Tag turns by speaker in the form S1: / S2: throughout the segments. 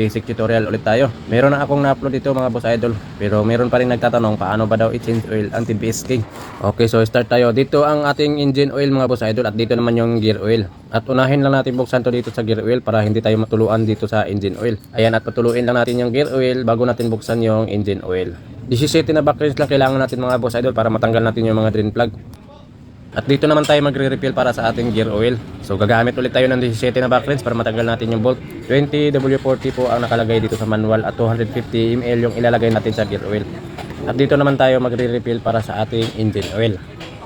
S1: basic tutorial ulit tayo. Meron na akong na-upload dito mga boss idol, pero meron pa rin nagtatanong paano ba daw i-change oil ang TBS King. Okay, so start tayo. Dito ang ating engine oil mga boss idol, at dito naman yung gear oil. At unahin lang natin buksan to dito sa gear oil para hindi tayo matuluan dito sa engine oil. Ayan, at patuluin lang natin yung gear oil bago natin buksan yung engine oil. 17 na backrange lang kailangan natin mga boss idol para matanggal natin yung mga drain plug. At dito naman tayo magre-refill para sa ating gear oil. So gagamit ulit tayo ng 17 na backrange para matanggal natin yung bolt. 20 W40 po ang nakalagay dito sa manual at 250 ml yung ilalagay natin sa gear oil. At dito naman tayo magre-refill para sa ating engine oil.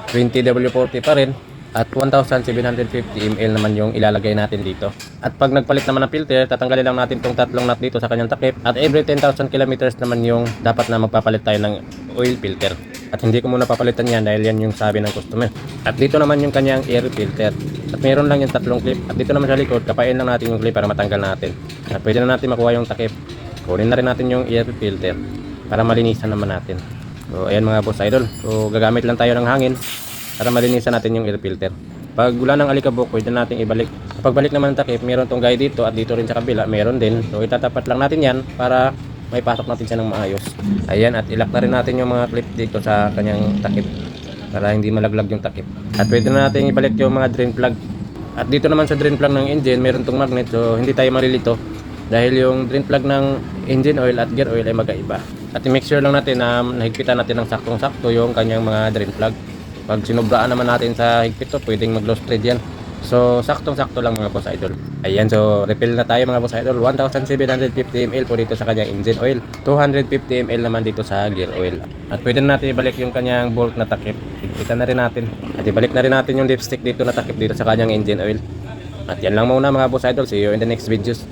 S1: 20 W40 pa rin at 1750 ml naman yung ilalagay natin dito. At pag nagpalit naman ng filter, tatanggalin lang natin tong tatlong nut dito sa kanyang takip. At every 10,000 kilometers naman yung dapat na magpapalit tayo ng oil filter. At hindi ko muna papalitan yan dahil yan yung sabi ng customer. At dito naman yung kanyang air filter. At mayroon lang yung tatlong clip. At dito naman sa likod, kapain lang natin yung clip para matanggal natin. At pwede na natin makuha yung takip. Kunin na rin natin yung air filter para malinisan naman natin. So ayan mga boss idol. So gagamit lang tayo ng hangin para malinisan natin yung air filter. Pag wala ng alikabok, pwede natin ibalik. Pagbalik naman ng takip, mayroon tong guide dito at dito rin sa kabila, mayroon din. So itatapat lang natin yan para may pasok natin siya ng maayos. Ayan, at ilak na rin natin yung mga clip dito sa kanyang takip para hindi malaglag yung takip. At pwede na natin ibalik yung mga drain plug. At dito naman sa drain plug ng engine, mayroon tong magnet, so hindi tayo marilito dahil yung drain plug ng engine oil at gear oil ay magkaiba. At i-make sure lang natin na nahigpitan natin ng saktong-sakto yung kanyang mga drain plug. Pag sinubraan naman natin sa higpit to, pwedeng mag-loss thread yan. So, saktong-sakto lang mga boss idol. Ayan, so refill na tayo mga boss idol. 1750 ml po dito sa kanyang engine oil. 250 ml naman dito sa gear oil. At pwede na natin ibalik yung kanyang bolt na takip. Kita na rin natin. At ibalik na rin natin yung dipstick dito na takip dito sa kanyang engine oil. At yan lang muna mga boss idol. See you in the next videos.